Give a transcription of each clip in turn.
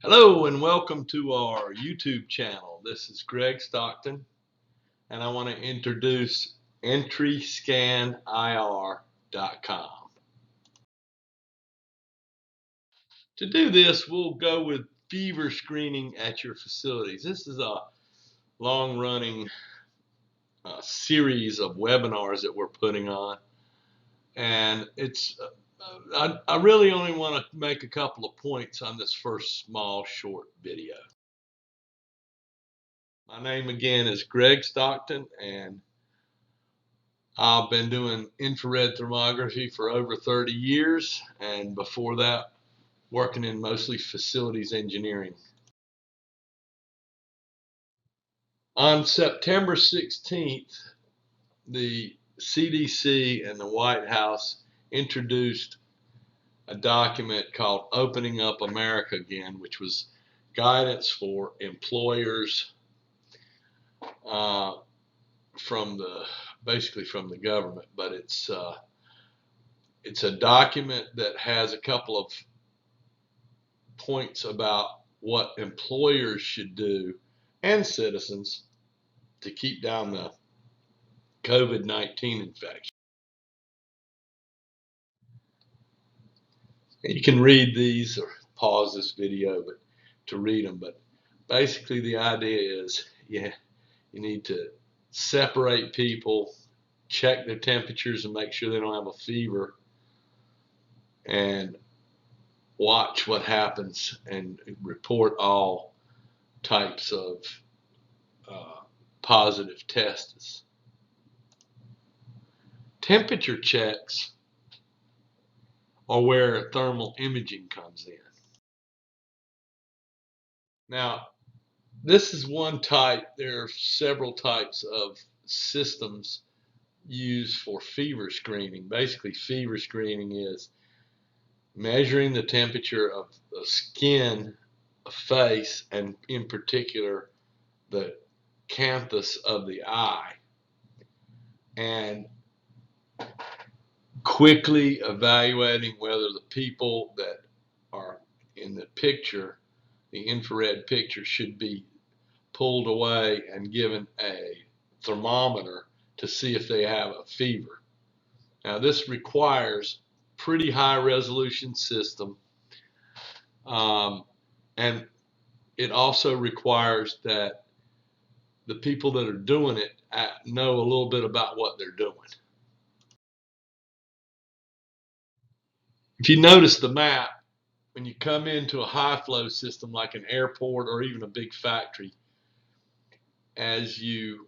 Hello and welcome to our YouTube channel. This is Greg Stockton and I want to introduce EntryScanIR.com. To do this, we'll go with fever screening at your facilities. This is a long-running series of webinars that we're putting on, and I really only want to make a couple of points on this first small short video. My name again is Greg Stockton, and I've been doing infrared thermography for over 30 years, and before that, working in mostly facilities engineering. On September 16th, the CDC and the White House introduced a document called Opening Up America Again, which was guidance for employers basically from the government, but it's a document that has a couple of points about what employers should do and citizens to keep down the COVID-19 infection. You can read these or pause this video to read them, but basically the idea is you need to separate people, check their temperatures and make sure they don't have a fever, and watch what happens and report all types of positive tests. Temperature checks are where thermal imaging comes in. Now, this is one type. There are several types of systems used for fever screening. Basically, fever screening is measuring the temperature of the skin, a face, and in particular the canthus of the eye, and quickly evaluating whether the people that are in the picture, the infrared picture, should be pulled away and given a thermometer to see if they have a fever. Now, this requires pretty high resolution system, and it also requires that the people that are doing it know a little bit about what they're doing. If you notice the map, when you come into a high flow system like an airport or even a big factory, as you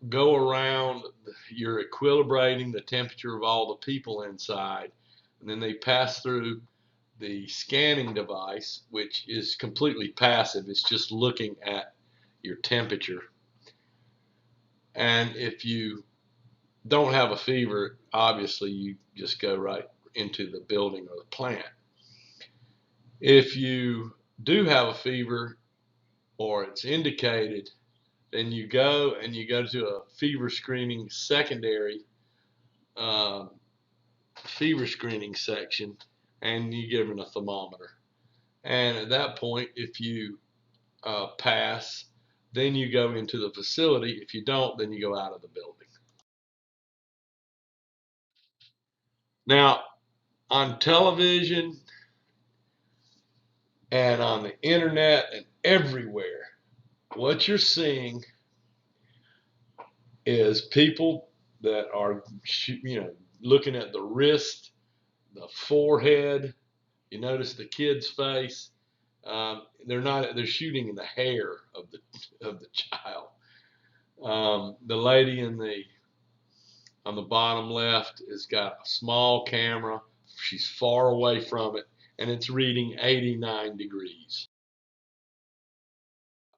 go around, you're equilibrating the temperature of all the people inside, and then they pass through the scanning device, which is completely passive. It's just looking at your temperature. And if you don't have a fever, obviously you just go right into the building or the plant. If you do have a fever or it's indicated, then you go to a fever screening secondary fever screening section, and you give them a thermometer. And at that point, if you pass, then you go into the facility. If you don't, then you go out of the building. Now, on television and on the internet and everywhere, what you're seeing is people that are, looking at the wrist, the forehead. You notice the kid's face. They're shooting in the hair of the child. The lady on the bottom left has got a small camera. She's far away from it, and it's reading 89 degrees.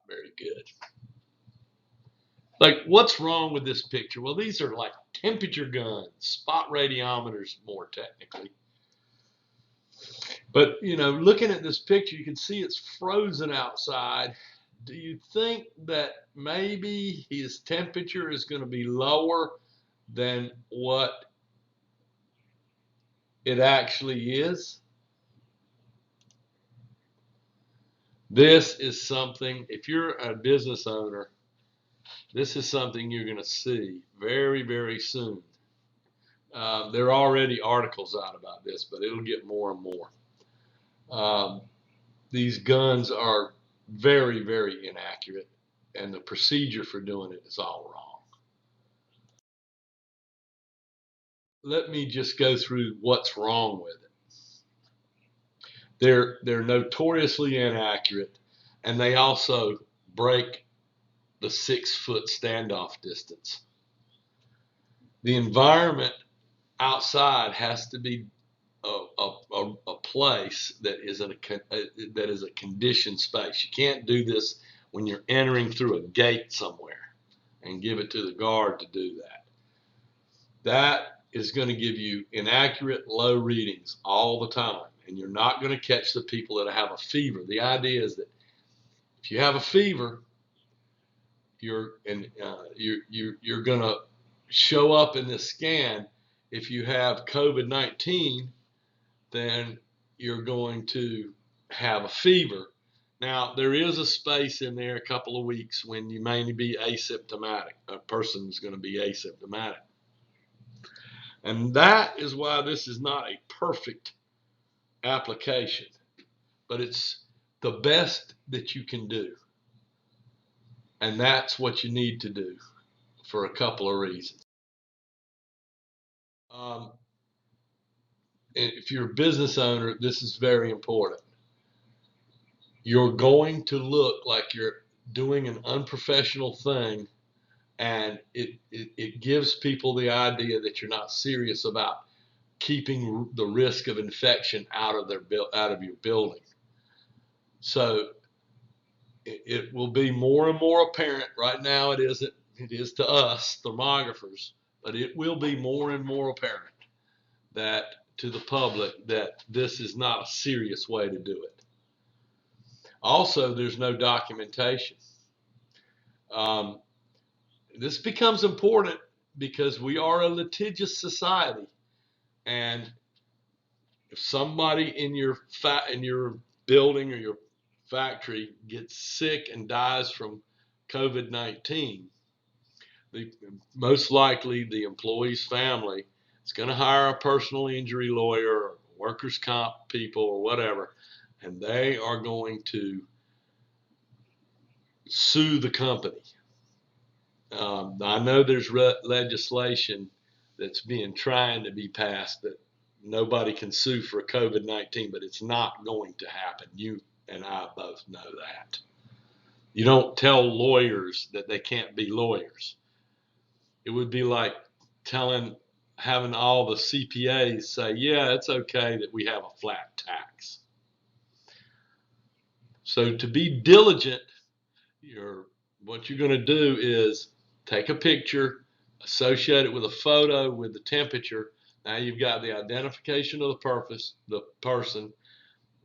Very good. Like, what's wrong with this picture? Well, these are like temperature guns, spot radiometers more technically. But, looking at this picture, you can see it's frozen outside. Do you think that maybe his temperature is going to be lower than what it actually is? This is something, if you're a business owner, this is something you're going to see very, very soon. There are already articles out about this, but it'll get more and more. These guns are very, very inaccurate, and the procedure for doing it is all wrong. Let me just go through what's wrong with it. They're notoriously inaccurate, and they also break the 6-foot standoff distance. The environment outside has to be a place that is a conditioned space. You can't do this when you're entering through a gate somewhere and give it to the guard to do that. That is going to give you inaccurate, low readings all the time, and you're not going to catch the people that have a fever. The idea is that if you have a fever, you're going to show up in this scan. If you have COVID-19, then you're going to have a fever. Now, there is a space in there, a couple of weeks, when you may be asymptomatic. A person's going to be asymptomatic. And that is why this is not a perfect application, but it's the best that you can do. And that's what you need to do for a couple of reasons. If you're a business owner, this is very important. You're going to look like you're doing an unprofessional thing, and it gives people the idea that you're not serious about keeping the risk of infection out of your building. So it will be more and more apparent. Right now it isn't. It is to us thermographers, but it will be more and more apparent that to the public that this is not a serious way to do it. Also, there's no documentation. This becomes important because we are a litigious society, and if somebody in your building or your factory gets sick and dies from COVID-19, most likely the employee's family is going to hire a personal injury lawyer or workers' comp people or whatever, and they are going to sue the company. I know there's legislation that's trying to be passed that nobody can sue for COVID-19, but it's not going to happen. You and I both know that. You don't tell lawyers that they can't be lawyers. It would be like having all the CPAs say, yeah, it's okay that we have a flat tax. So to be diligent, what you're going to do is take a picture, associate it with a photo with the temperature. Now you've got the identification of the person,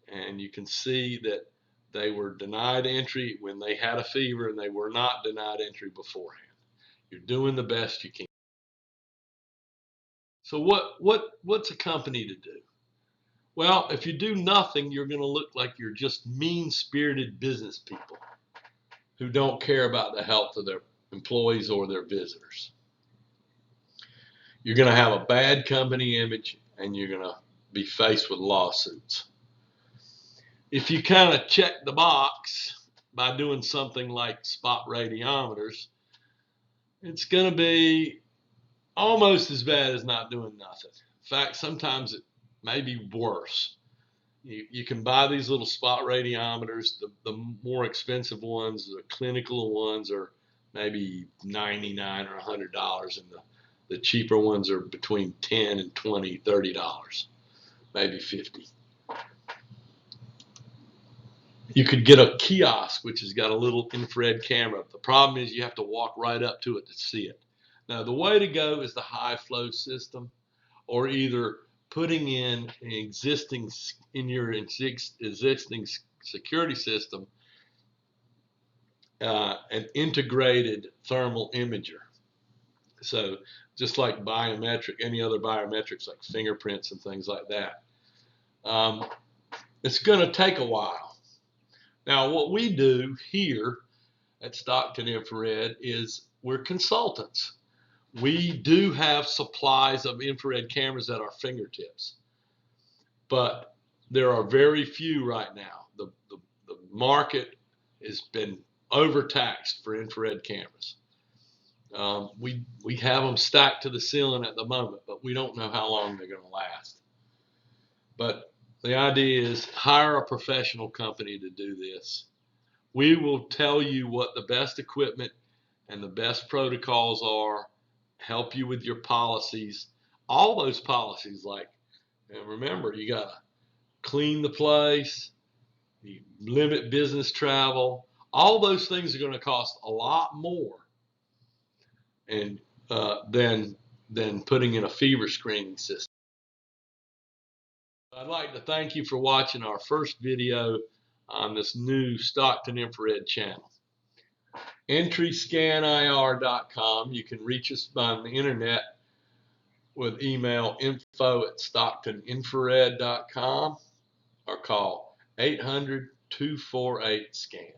and you can see that they were denied entry when they had a fever, and they were not denied entry beforehand. You're doing the best you can. So what's a company to do? Well, if you do nothing, you're going to look like you're just mean-spirited business people who don't care about the health of their employees or their visitors. You're going to have a bad company image, and you're going to be faced with lawsuits. If you kind of check the box by doing something like spot radiometers, it's going to be almost as bad as not doing nothing. In fact, sometimes it may be worse. You can buy these little spot radiometers. The more expensive ones, the clinical ones, are maybe $99 or $100, and the cheaper ones are between $10 and $20, $30, maybe $50. You could get a kiosk which has got a little infrared camera. The problem is you have to walk right up to it to see it. Now, the way to go is the high flow system, or either putting in your existing security system an integrated thermal imager. So just like any other biometrics like fingerprints and things like that. It's going to take a while, Now, what we do here at Stockton Infrared is we're consultants. We do have supplies of infrared cameras at our fingertips, but there are very few right now. The market has been overtaxed for infrared cameras. We have them stacked to the ceiling at the moment, but we don't know how long they're going to last. But the idea is hire a professional company to do this. We will tell you what the best equipment and the best protocols are, help you with your policies, all those policies. Like, and remember, you got to clean the place, you limit business travel. All those things are going to cost a lot more and than putting in a fever screening system. I'd like to thank you for watching our first video on this new Stockton Infrared channel. EntryScanIR.com. You can reach us on the internet with email info@stocktoninfrared.com or call 800-248-SCAN.